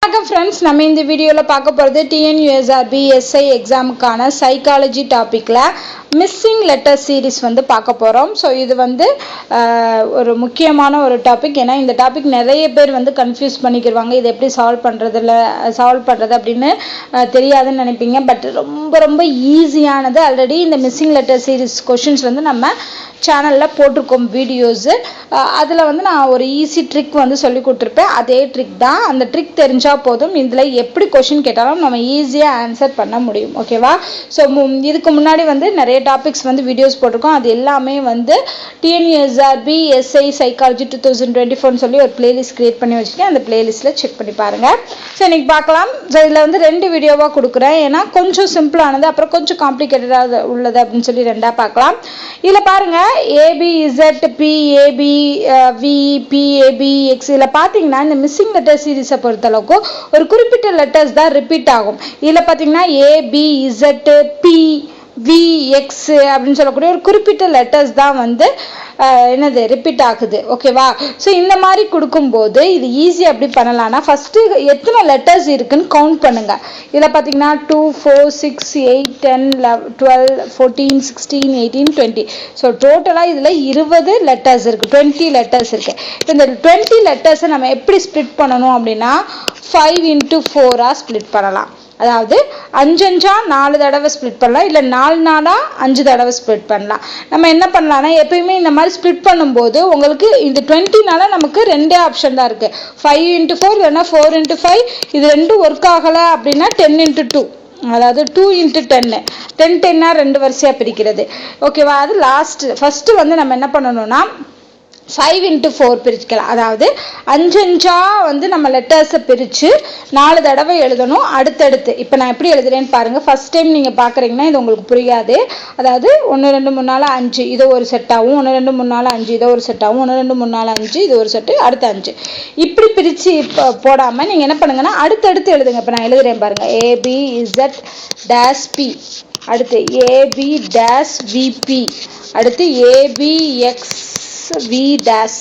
வணக்கம் ஃப்ரெண்ட்ஸ், நம்ம இந்த வீடியோவில் பார்க்க போகிறது TNUSRB SI எக்ஸாமுக்கான சைக்காலஜி டாப்பிக்கில் மிஸ்ஸிங் லெட்டர் சீரீஸ் பார்க்க போகிறோம். ஸோ இது ஒரு முக்கியமான ஒரு டாபிக். ஏன்னா இந்த டாபிக் நிறைய பேர் கன்ஃபியூஸ் பண்ணிக்கிடுவாங்க. இது எப்படி சால்வ் பண்ணுறது அப்படின்னு தெரியாதுன்னு நினைப்பீங்க. பட் ரொம்ப ரொம்ப ஈஸியானது. ஆல்ரெடி இந்த மிஸ்ஸிங் லெட்டர் சீரீஸ் கொஷின்ஸ் நம்ம சேனலில் போட்டிருக்கோம் வீடியோஸு. அதில் நான் ஒரு ஈஸி ட்ரிக் சொல்லி கொடுத்துருப்பேன். அதே ட்ரிக் தான். அந்த ட்ரிக் தெரிஞ்சால் போதும், இதில் எப்படி கொஷின் கேட்டாலும் நம்ம ஈஸியாக ஆன்சர் பண்ண முடியும். ஓகேவா? ஸோ இதுக்கு முன்னாடி நிறைய டாபிக்ஸ் வீடியோஸ் போட்டிருக்கோம். அது எல்லாமே TNUSRB SI சைக்காலஜி 2024 சொல்லி ஒரு பிளேலிஸ்ட் கிரியேட் பண்ணி வச்சுருக்கேன். அந்த பிளேலிஸ்ட்டில் செக் பண்ணி பாருங்கள். ஸோ இன்றைக்கி பார்க்கலாம். ஸோ இதில் 2 வீடியோவாக கொடுக்குறேன். ஏன்னா கொஞ்சம் சிம்பிளானது, அப்புறம் கொஞ்சம் காம்ப்ளிகேட்டடாக உள்ளது அப்படின்னு சொல்லி 2ஆக பார்க்கலாம். இதில் பாருங்கள், ABZ PAB VPAB X இதில் பார்த்தீங்கன்னா இந்த மிஸ்ஸிங் லெட்டர் சீரீஸை பொறுத்தளவுக்கு ஒரு குறிப்பிட்ட லெட்டர்ஸ் தான் ரிப்பீட் ஆகும். இதில் பார்த்தீங்கன்னா ABZ PVX அப்படின்னு சொல்லக்கூடிய ஒரு குறிப்பிட்ட லெட்டர்ஸ் தான் ரிப்பீட் ஆகுது. ஓகேவா? ஸோ இந்த மாதிரி கொடுக்கும்போது இது ஈஸியாக எப்படி பண்ணலாம்னா, ஃபஸ்ட்டு எத்தனை லெட்டர்ஸ் இருக்குன்னு கவுண்ட் பண்ணுங்க. இதில் பார்த்தீங்கன்னா 2 4 6 8 10 12 14 16 18 20. ஸோ டோட்டலாக இதில் 20 லெட்டர்ஸ் இருக்குது, 20 லெட்டர்ஸ் இருக்குது. இப்போ இந்த 20 லெட்டர்ஸை நம்ம எப்படி ஸ்ப்ளிட் பண்ணணும் அப்படின்னா 5 into 4 ஸ்ப்ளிட் பண்ணலாம். அதாவது 5 4 தடவை ஸ்ப்ளிட் பண்ணலாம், இல்லை 4 5 தடவை ஸ்ப்ளிட் பண்ணலாம். நம்ம என்ன பண்ணலாம்னா, எப்பயுமே இந்த மாதிரி ஸ்ப்ளிட் பண்ணும்போது உங்களுக்கு இந்த 20 நமக்கு 2 ஆப்ஷன் தான் இருக்குது. 5 into 4 இல்லைன்னா 4 into 5. இது 2 ஒர்க் ஆகலை அப்படின்னா 10 into 2, அதாவது 2 into 10. 10 10 2 வரிசையாக பிரிக்கிறது. ஓகேவா? அது ஃபஸ்ட்டு நம்ம என்ன பண்ணணும்னா 5 into 4 பிரிச்சுக்கலாம். அதாவது 5 நம்ம லெட்டர்ஸை பிரித்து 4 தடவை எழுதணும் அடுத்தடுத்து. இப்போ நான் எப்படி எழுதுறேன்னு பாருங்கள். ஃபஸ்ட் டைம் நீங்கள் பார்க்குறீங்கன்னா இது உங்களுக்கு புரியாது. அதாவது 1 2 3 4 5 இது ஒரு செட்டாகவும், 1 2 3 4 5 இது ஒரு செட்டாகவும், 1 2 3 4 5 இது ஒரு செட்டு, அடுத்து 5 இப்படி பிரித்து போடாமல் நீங்கள் என்ன பண்ணுங்கன்னா அடுத்தடுத்து எழுதுங்க. இப்போ நான் எழுதுறேன் பாருங்கள். ABZ-P, அடுத்து AB-VP, அடுத்து ABX V dash,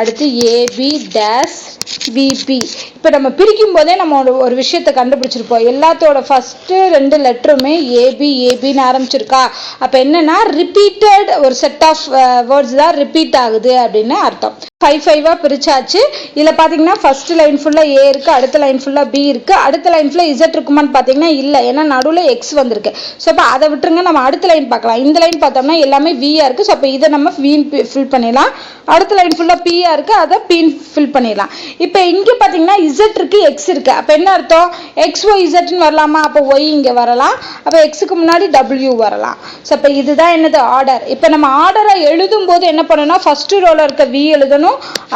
அடுத்து AB-VP. இப்போ நம்ம பிரிக்கும் போதே நம்ம ஒரு விஷயத்தை கண்டுபிடிச்சிருப்போம். எல்லாத்தோட ஃபஸ்ட்டு 2 லெட்டருமே ABன்னு ஆரம்பிச்சிருக்கா. அப்போ என்னன்னா ரிப்பீட்டட் ஒரு செட் ஆஃப் வேர்ட்ஸ் தான் ரிப்பீட் ஆகுது அப்படின்னு அர்த்தம். 5 5 பிரிச்சாச்சு. இதில் பார்த்தீங்கன்னா ஃபர்ஸ்ட் லைன் ஃபுல்லாக A இருக்குது, அடுத்த லைன் ஃபுல்லாக B இருக்குது, அடுத்த லைன் ஃபுல்லாக Z இருக்குமான்னு பார்த்தீங்கன்னா இல்லை, ஏன்னா நடுவில் X வந்திருக்கு. ஸோ அப்போ அதை விட்டுருங்க, நம்ம அடுத்த லைன் பார்க்கலாம். இந்த லைன் பார்த்தோம்னா எல்லாமே V-ஆ இருக்குது. ஸோ அப்போ இதை நம்ம V ஃபில் பண்ணிடலாம். அடுத்த லைன் ஃபுல்லாக P-ஆ இருக்குது, அதை P ஃபில் பண்ணிடலாம். இப்போ இங்கே பார்த்தீங்கன்னா Z இருக்குது, X இருக்குது. அப்போ என்ன அர்த்தம்? XYZன்னு வரலாமா? அப்போ Y இங்கே வரலாம். அப்போ Xக்கு முன்னாடி W வரலாம். ஸோ அப்போ இதுதான் என்னது ஆர்டர். இப்போ நம்ம ஆர்டரை எழுதும் போது என்ன பண்ணணும்னா ஃபஸ்ட்டு ரோவில் இருக்க V எழுதணும்,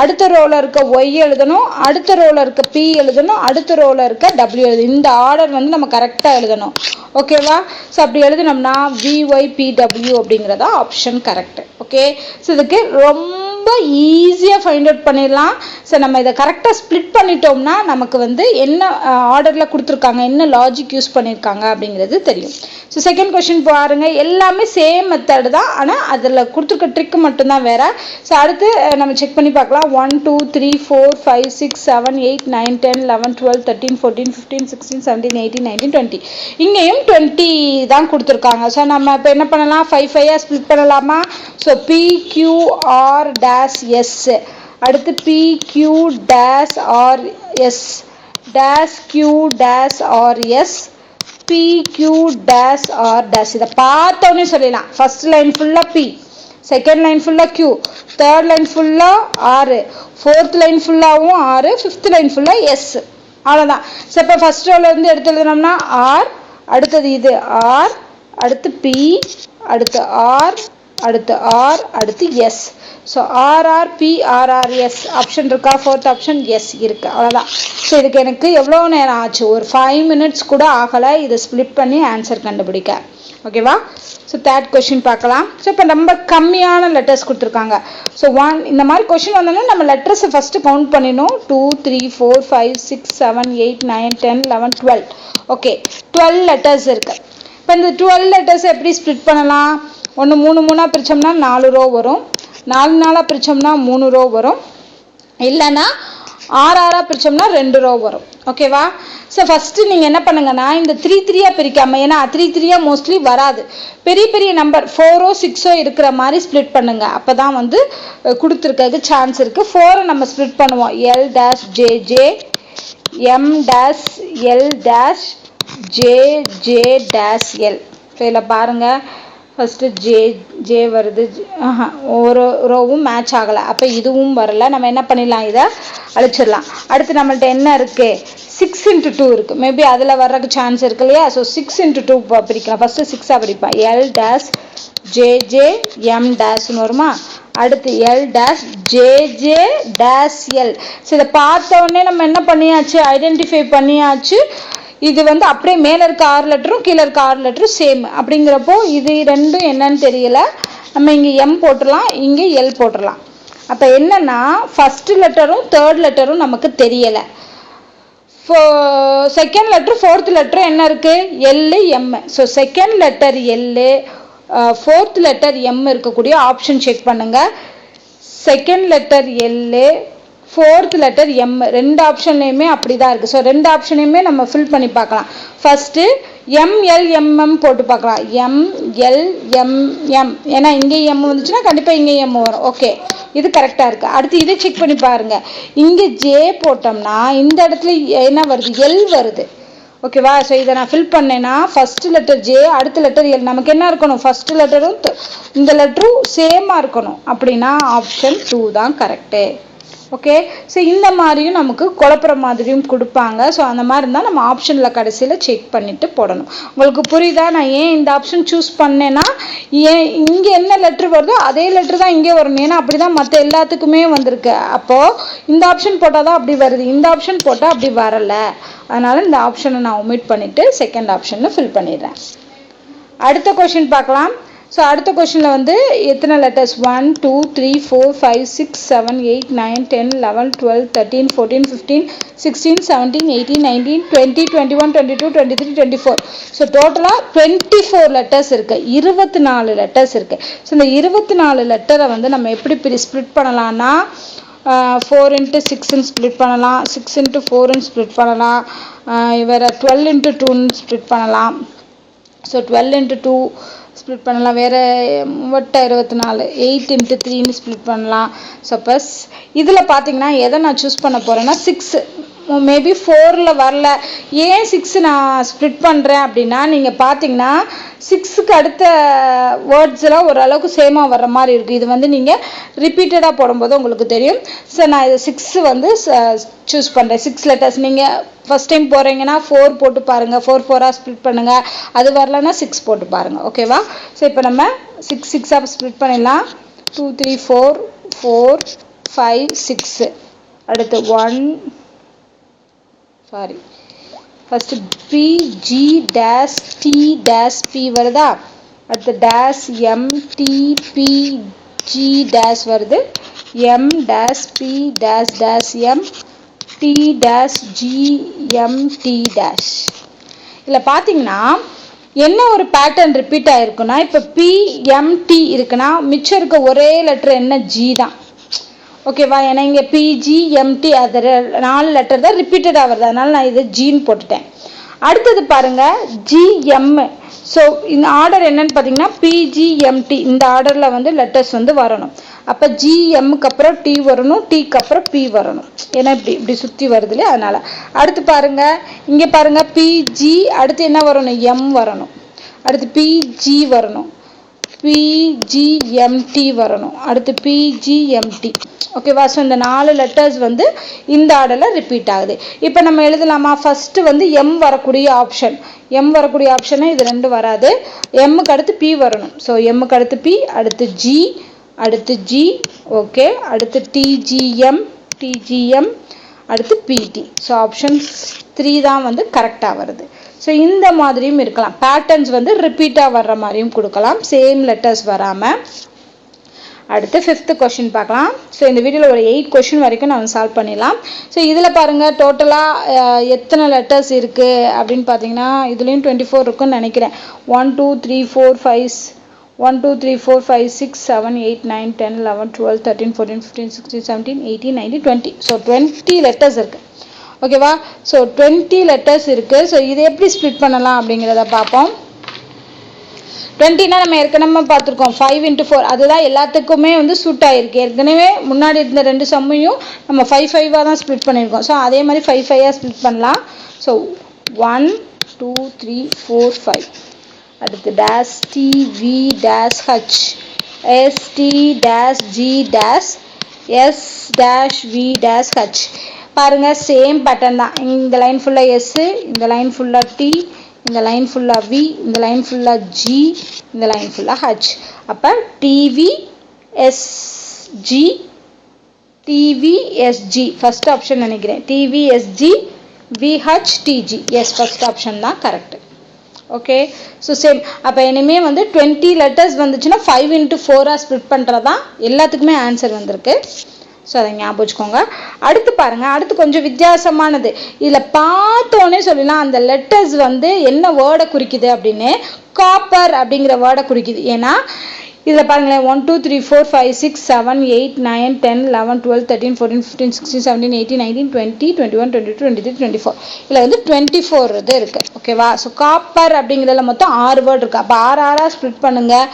அடுத்த ரோல இருக்க Y எழுதணும், அடுத்த ரோல இருக்க P எழுதணும், அடுத்த ரோல இருக்க W எழுதணும். இந்த ஆர்டர் நம்ம கரெக்டாக எழுதணும். ஓகேவா? ஸோ அப்படி எழுதினோம்னா VYPW அப்படிங்கிறதா ஆப்ஷன் கரெக்ட். ஓகே? ஸோ இதுக்கு ரொம்ப ஈஸியாக ஃபைண்ட் அவுட் பண்ணிடலாம். ஸோ நம்ம இதை கரெக்டாக ஸ்ப்ளிட் பண்ணிட்டோம்னா நமக்கு என்ன ஆர்டரில் கொடுத்துருக்காங்க, என்ன லாஜிக் யூஸ் பண்ணியிருக்காங்க அப்படிங்கிறது தெரியும். ஸோ செகண்ட் கொஸ்டின் பாருங்கள். எல்லாமே சேம் மெத்தட் தான், ஆனால் அதில் கொடுத்துருக்க ட்ரிக் மட்டும்தான் வேறு. ஸோ அடுத்து நம்ம செக் பண்ணி பார்க்கலாம். 1 2 3 4 5 6 7 8 9 10 11 12 13 14 15 16 17 18 19 20. இங்கேயும் 20 தான் கொடுத்துருக்காங்க. ஸோ நம்ம இப்போ என்ன பண்ணலாம்? 5 5 ஸ்ப்ளிட் பண்ணலாமா? ஸோ PQR-S, அடுத்து PQ-RS, -Q-RS, PQ-R'. இதை பார்த்தோன்னே சொல்லிடலாம். ஃபர்ஸ்ட் லைன் ஃபுல்லாக P, செகண்ட் லைன் ஃபுல்லாக Q, தேர்ட் லைன் ஃபுல்லாக R, ஃபோர்த் லைன் ஃபுல்லாகவும் R, ஃபிஃப்த் லைன் ஃபுல்லாக S. அவ்வளோதான். ஸோ இப்போ ஃபர்ஸ்ட் ரோலேருந்து எடுத்து எழுதினோம்னா R, அடுத்தது இது R, அடுத்து P, அடுத்து R, அடுத்து R, அடுத்து S. ஸோ RRPRRS ஆப்ஷன் இருக்கா? ஃபோர்த் ஆப்ஷன் எஸ் இருக்குது. அவ்வளோதான். ஸோ இதுக்கு எனக்கு எவ்வளோ நேரம் ஆச்சு? ஒரு 5 minutes கூட ஆகலை இதை ஸ்ப்ளிட் பண்ணி ஆன்சர் கண்டுபிடிக்க. ஓகேவா? ஸோ தேர்ட் கொஷின் பார்க்கலாம். ஸோ இப்போ ரொம்ப கம்மியான லெட்டர்ஸ் கொடுத்துருக்காங்க. ஸோ இந்த மாதிரி கொஷின் வந்தோன்னா நம்ம லெட்டர்ஸை ஃபஸ்ட்டு கவுண்ட் பண்ணிடணும். 2 3 4 5 6 7 8 9 10 11 12. ஓகே, 12 லெட்டர்ஸ் இருக்குது. இப்போ இந்த 12 லெட்டர்ஸை எப்படி ஸ்ப்ளிட் பண்ணலாம்? 1 3 3 பிரித்தோம்னா 4 ரோ வரும், 4 4 பிரித்தோம்னா 3 ரோ வரும், இல்லைன்னா ஆறாக பிரித்தோம்னா 2 ரோ வரும். ஓகேவா? ஸோ ஃபஸ்ட்டு நீங்கள் என்ன பண்ணுங்கன்னா இந்த 3 3 பிரிக்காமல், ஏன்னா 3 3 மோஸ்ட்லி வராது, பெரிய பெரிய நம்பர் 4ஓ 6ஓ இருக்கிற மாதிரி ஸ்ப்ளிட் பண்ணுங்க. அப்போ தான் வந்து கொடுத்துருக்கிறதுக்கு சான்ஸ் இருக்குது. 4 நம்ம ஸ்ப்ளிட் பண்ணுவோம். L dash JJ M dash L dash JJ dash L. So இதில் பாருங்கள், ஃபஸ்ட்டு ஜே வருது, ஒரு ரோவும் மேட்ச் ஆகலை, அப்போ இதுவும் வரல. நம்ம என்ன பண்ணிடலாம், இதை அழிச்சிடலாம். அடுத்து நம்மள்ட்ட என்ன இருக்குது, 6 × 2 இருக்குது. மேபி அதில் வர்றதுக்கு சான்ஸ் இருக்கு இல்லையா? ஸோ 6 × 2 பிரிக்கலாம். ஃபஸ்ட்டு 6ஆக பிரிப்பேன். L டேஷ் JJ M டேஷ்னு வருமா? அடுத்து L dash JJ dash L. So இதை பார்த்த உடனே நம்ம என்ன பண்ணியாச்சு, ஐடென்டிஃபை பண்ணியாச்சு. இது வந்து அப்படியே மேலே இருக்க 6 லெட்டரும் கீழே இருக்க 6 லெட்டரும் சேம். அப்படிங்கிறப்போ இது ரெண்டும் என்னன்னு தெரியல, நம்ம இங்கே M போட்டுடலாம், இங்கே L போட்டுடலாம். அப்போ என்னன்னா ஃபஸ்ட்டு லெட்டரும் தேர்ட் லெட்டரும் நமக்கு தெரியலை. செகண்ட் லெட்டர் ஃபோர்த் லெட்டரும் என்ன இருக்குது, L M. So second letter L, fourth letter M இருக்கக்கூடிய ஆப்ஷன் செக் பண்ணுங்கள். Second letter L, fourth letter M, ரெண்டு ஆப்ஷன்லையுமே அப்படி தான் இருக்குது. ஸோ ரெண்டு ஆப்ஷனையுமே நம்ம ஃபில் பண்ணி பார்க்கலாம். ஃபஸ்ட்டு MLMM போட்டு பார்க்கலாம். MLMM, ஏன்னா இங்கே M வந்துச்சுன்னா கண்டிப்பாக இங்கே M வரும். ஓகே, இது கரெக்டாக இருக்குது. அடுத்து இதை செக் பண்ணி பாருங்கள். இங்கே J போட்டோம்னா இந்த இடத்துல என்ன வருது, L வருது. ஓகேவா? ஸோ இதை நான் ஃபில் பண்ணேன்னா ஃபஸ்ட்டு லெட்டர் J, அடுத்த லெட்டர் L. நமக்கு என்ன இருக்கணும், ஃபஸ்ட்டு லெட்டரும் இந்த லெட்டரும் சேமாக இருக்கணும். அப்படின்னா ஆப்ஷன் 2 தான் கரெக்டு. ஓகே, ஸோ இந்த மாதிரியும் நமக்கு குழப்புற மாதிரியும் கொடுப்பாங்க. ஸோ அந்த மாதிரி இருந்தால் நம்ம ஆப்ஷனில் கடைசியில் செக் பண்ணிவிட்டு போடணும். உங்களுக்கு புரியுதா நான் ஏன் இந்த ஆப்ஷன் சூஸ் பண்ணேன்னா, ஏன் இங்கே என்ன லெட்ரு வருதோ அதே லெட்ரு தான் இங்கே வரணும். ஏன்னா அப்படி தான் மற்ற எல்லாத்துக்குமே வந்திருக்கு. அப்போது இந்த ஆப்ஷன் போட்டால் தான் அப்படி வருது, இந்த ஆப்ஷன் போட்டால் அப்படி வரலை. அதனால் இந்த ஆப்ஷனை நான் ஒமிட் பண்ணிவிட்டு செகண்ட் ஆப்ஷனில் ஃபில் பண்ணிடுறேன். அடுத்த கொஷின் பார்க்கலாம். ஸோ அடுத்த கொஷினில் வந்து எத்தனை லெட்டர்ஸ், 1 2 3 4 5 6 7 8 9 10 11 12 13 14 15 16 17 18 19 20 21 22 23 24. ஸோ டோட்டலாக 24 லெட்டர்ஸ் இருக்குது, 24 லெட்டர்ஸ் இருக்குது. ஸோ இந்த 24 லெட்டரை வந்து நம்ம எப்படி ஸ்ப்ளிட் பண்ணலான்னா 4 × 6 ஸ்ப்ளிட் பண்ணலாம், 6 × 4 ஸ்ப்ளிட் பண்ணலாம், வேறு 12 × 2 ஸ்ப்ளிட் பண்ணலாம். ஸோ 12 × 2 ஸ்ப்ளிட் பண்ணலாம், வேறு 24, 8 × 3 ஸ்ப்ளிட் பண்ணலாம். சப்போஸ் இதில் பார்த்தீங்கன்னா எதை நான் சூஸ் பண்ண போகிறேன்னா 6, மேபி 4ல் வரல. ஏன் 6 நான் ஸ்ப்ளிட் பண்ணுறேன் அப்படின்னா, நீங்கள் பார்த்தீங்கன்னா 6க்கு அடுத்த வேர்ட்ஸ்லாம் ஓரளவுக்கு சேமாக வர்ற மாதிரி இருக்குது. இது வந்து நீங்கள் ரிப்பீட்டடாக போடும்போது உங்களுக்கு தெரியும். ஸோ நான் இது 6 வந்து சூஸ் பண்ணுறேன். 6 லெட்டர்ஸ் நீங்கள் ஃபஸ்ட் டைம் போகிறீங்கன்னா 4 போட்டு பாருங்கள், 4 4ஆக ஸ்ப்ளிட் பண்ணுங்கள். அது வரலன்னா 6 போட்டு பாருங்கள். ஓகேவா? ஸோ இப்போ நம்ம 6 6ஆக ஸ்ப்ளிட் பண்ணிடலாம். 2 3 4 4 5 6. அடுத்து 1 first PG dash T dash P வருதா? அடுத்து டேஷ் MTP G டேஷ் வருது, M dash P dash dash M T dash G M T dash. இதில் பார்த்தீங்கன்னா என்ன ஒரு பேட்டர்ன் ரிப்பீட் ஆகிருக்குன்னா, இப்போ PMT இருக்குன்னா மிச்சம் இருக்க ஒரே லெட்டர் என்ன, G தான். ஓகேவா? ஏன்னா இங்கே PGMT அது 4 லெட்டர் தான் ரிப்பீட்டடாக வருது, அதனால் நான் இதை ஜீன் போட்டுட்டேன். அடுத்தது பாருங்கள் GM. ஸோ இந்த ஆர்டர் என்னன்னு பார்த்தீங்கன்னா PGMT, இந்த ஆர்டரில் வந்து லெட்டர்ஸ் வந்து வரணும். அப்போ GMக்கு அப்புறம் T வரணும், Tக்கு அப்புறம் P வரணும். ஏன்னா இப்படி சுற்றி வருது இல்லையா, அதனால். அடுத்து பாருங்கள், இங்கே பாருங்கள் PG, அடுத்து என்ன வரணும், M வரணும். அடுத்து PG வரணும், PGMT வரணும், அடுத்து PGMT. ஓகேவா? ஸோ இந்த 4 லெட்டர்ஸ் வந்து இந்த ஆர்டரில் ரிப்பீட் ஆகுது. இப்போ நம்ம எழுதலாமா? ஃபஸ்ட்டு வந்து M வரக்கூடிய ஆப்ஷன், M வரக்கூடிய ஆப்ஷனை இது 2 வராது. Mக்கு அடுத்து P வரணும். ஸோ Mக்கு அடுத்து P, அடுத்து G, அடுத்து G. ஓகே, அடுத்து TGM, அடுத்து PT. ஸோ ஆப்ஷன் 3 தான் வந்து கரெக்டாக வருது. ஸோ இந்த மாதிரியும் இருக்கலாம், பேட்டர்ன்ஸ் வந்து ரிப்பீட்டாக வர்ற மாதிரியும் கொடுக்கலாம், சேம் லெட்டர்ஸ் வராமல். அடுத்து 5th கொஷின் பார்க்கலாம். ஸோ இந்த வீடியோவில் ஒரு 8 கொஷின் வரைக்கும் நான் சால்வ் பண்ணிடலாம். ஸோ இதில் பாருங்கள் டோட்டலாக எத்தனை லெட்டர்ஸ் இருக்குது அப்படின்னு பார்த்தீங்கன்னா இதுலேயும் 24 இருக்குன்னு நினைக்கிறேன். 1 2 3 4 5 1 2 3 4 5 6 7 8 9 10 11 12 13 14 15 16 17 18 19 20. ஸோ 20 லெட்டர்ஸ் இருக்கு. ஓகேவா? ஸோ 20 லெட்டர்ஸ் இருக்கு. ஸோ இதை எப்படி ஸ்ப்ளிட் பண்ணலாம் அப்படிங்கிறத பார்ப்போம். 20னா நம்ம ஏற்கனவே பார்த்துருக்கோம் 5 into 4 அதுதான் எல்லாத்துக்குமே வந்து சூட் ஆகிருக்கு. ஏற்கனவே முன்னாடி இருந்த 2 சம்மையும் நம்ம 5 5ஆக தான் ஸ்ப்ளிட் பண்ணியிருக்கோம். ஸோ அதே மாதிரி 5 5ஆக ஸ்ப்ளிட் பண்ணலாம். ஸோ 1 2 3 4 5. அடுத்து dash t v dash h s t dash g dash s dash v dash h. பாருங்க சேம் பேட்டர்ன் தான். இந்த லைன் ஃபுல்லா s, இந்த லைன் ஃபுல்லா t, இந்த லைன் ஃபுல்லா v, இந்த லைன் ஃபுல்லா g, இந்த லைன் ஃபுல்லா h. அப்ப tv sg tv sg first option நினைக்கிறேன். tv sg vh tg. Yes first option தான் கரெக்ட். Okay, so same. அப்போ இனிமே வந்து 20 லெட்டர்ஸ் வந்துச்சுன்னா 5 into 4ஆக ஸ்ப்ளிட் பண்ணுறது தான் எல்லாத்துக்குமே ஆன்சர் வந்திருக்கு. ஸோ அதை ஞாபகம் வச்சுக்கோங்க. அடுத்து பாருங்க, அடுத்து கொஞ்சம் வித்தியாசமானது. இதில் பார்த்தோன்னே சொல்லலாம் அந்த லெட்டர்ஸ் வந்து என்ன வேர்டை குறிக்குது அப்படின்னு, காப்பர் அப்படிங்கிற வேர்டை குறிக்குது. ஏன்னா இதில் பாருங்களேன் 1 2 3 4 5 6 7 8 9 10 11 12 13 14 15 16 17 18 19 20 21 22 23 24. இதில் வந்து 24 இது இருக்குது. ஓகேவா? ஸோ காப்பர் அப்படிங்கிறதுல மொத்தம் 6 வேர்டு இருக்குது. அப்போ 6 6ஆக ஸ்ப்ளிட் பண்ணுங்கள்.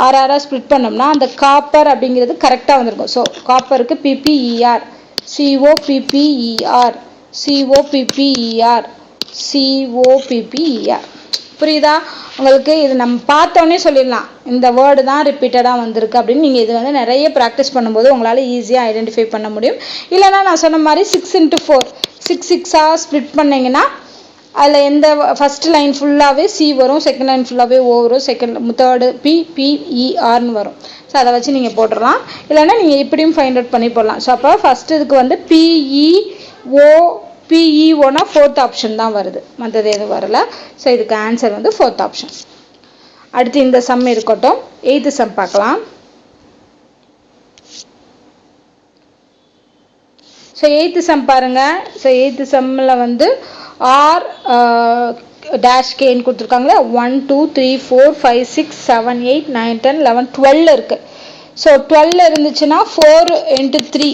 6 6ஆக ஸ்ப்ளிட் பண்ணோம்னா அந்த காப்பர் அப்படிங்கிறது கரெக்டாக வந்திருக்கும். ஸோ காப்பருக்கு பிபிஇஆர், சிஓபிபிஇஆர், சிஓபிபிஇஆர், சிஓபிபிஇஆர். புரியுதா உங்களுக்கு? இது நம்ம பார்த்தோன்னே சொல்லிடலாம் இந்த வேர்டு தான் ரிப்பீட்டடாக வந்திருக்கு அப்படின்னு. நீங்கள் இது வந்து நிறைய ப்ராக்டிஸ் பண்ணும்போது உங்களால் ஈஸியாக ஐடென்டிஃபை பண்ண முடியும். இல்லைனா நான் சொன்ன மாதிரி 6 into 4 6 6ஆக ஸ்ப்ளிட் பண்ணிங்கன்னா அதில் எந்த ஃபஸ்ட் லைன் ஃபுல்லாகவே சி வரும், செகண்ட் லைன் ஃபுல்லாகவே ஓ வரும், தேர்டு பிபிஇஆர்னு வரும். ஸோ அதை வச்சு நீங்கள் போட்டுடலாம். இல்லைன்னா நீங்கள் இப்படியும் ஃபைண்ட் அவுட் பண்ணி போடலாம். ஸோ அப்போ ஃபஸ்ட்டு இதுக்கு வந்து பிஇஓனா ஃபோர்த் ஆப்ஷன் தான் வருது, மற்றது எதுவும் வரல. ஸோ இதுக்கு ஆன்சர் வந்து ஃபோர்த் ஆப்ஷன். அடுத்து இந்த சம் இருக்கட்டும். 8th சம் பார்க்கலாம். ஸோ 8th சம் பாருங்க. ஸோ 8th சம்மில் வந்து ஆர் டேஷ் கேன்னு கொடுத்துருக்காங்களே 1 2 3 4 5 6 7 8 9 10 11 12 இருக்கு. ஸோ 12 இருந்துச்சுன்னா 4 into 3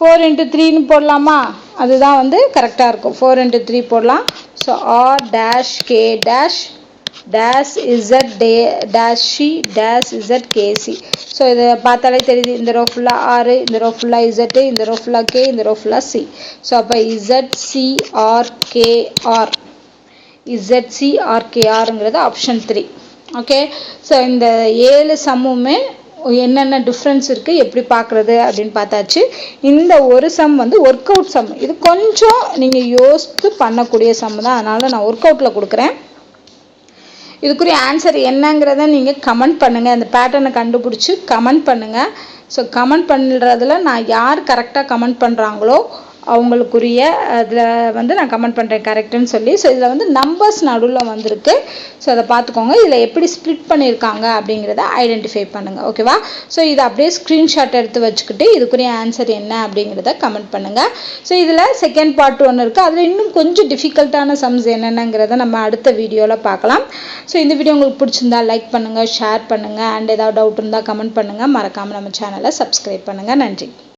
4 into 3ன்னு போடலாமா? அதுதான் வந்து கரெக்டாக இருக்கும். 4 into 3 போடலாம். So R dash K dash dash Z dash C dash Z KC. So இதை பார்த்தாலே தெரியுது. இந்த ரோ ஃபுல்லாக ஆர், இந்த ரோ ஃபுல்லாக இசட்டு, இந்த ரோ ஃபுல்லாக கே, இந்த ரோ ஃபுல்லாக சி. ஸோ அப்போ Z C R K R, Z C R K ஆருங்கிறது ஆப்ஷன் 3. ஓகே, ஸோ இந்த 7 சம்முமே என்னென்ன டிஃப்ரென்ஸ் இருக்குது எப்படி பார்க்குறது அப்படின்னு பார்த்தாச்சு. இந்த ஒரு சம் வந்து ஒர்க் அவுட் சம். இது கொஞ்சம் நீங்கள் யோசித்து பண்ணக்கூடிய சம் தான், அதனால் நான் ஒர்க் அவுட்டில் கொடுக்குறேன். இதுக்குரிய ஆன்சர் என்னங்கிறத நீங்கள் கமெண்ட் பண்ணுங்கள். அந்த பேட்டர்னை கண்டுபிடிச்சி கமெண்ட் பண்ணுங்கள். ஸோ கமெண்ட் பண்ணுறதுல நான் யார் கரெக்டாக கமெண்ட் பண்ணுறாங்களோ அவங்களுக்குரிய அதில் வந்து நான் கமெண்ட் பண்ணுறேன் கரெக்டுன்னு சொல்லி. ஸோ இதில் வந்து நம்பர்ஸ் நடுவில் வந்திருக்கு. ஸோ அதை பார்த்துக்கோங்க. இதில் எப்படி ஸ்ப்ளிட் பண்ணியிருக்காங்க அப்படிங்கிறத ஐடென்டிஃபை பண்ணுங்கள். ஓகேவா? ஸோ இதை அப்படியே ஸ்க்ரீன்ஷாட் எடுத்து வச்சுக்கிட்டு இதுக்குரிய ஆன்சர் என்ன அப்படிங்கிறத கமெண்ட் பண்ணுங்கள். ஸோ இதில் செகண்ட் பார்ட் 1 இருக்குது. அதில் இன்னும் கொஞ்சம் டிஃபிகல்ட்டான சம்ஸ் என்னென்னங்கிறத நம்ம அடுத்த வீடியோவில் பார்க்கலாம். ஸோ இந்த வீடியோ உங்களுக்கு பிடிச்சிருந்தா லைக் பண்ணுங்கள், ஷேர் பண்ணுங்கள், அண்ட் ஏதாவது டவுட் இருந்தால் கமெண்ட் பண்ணுங்கள். மறக்காமல் நம்ம சேனலை சப்ஸ்கிரைப் பண்ணுங்கள். நன்றி.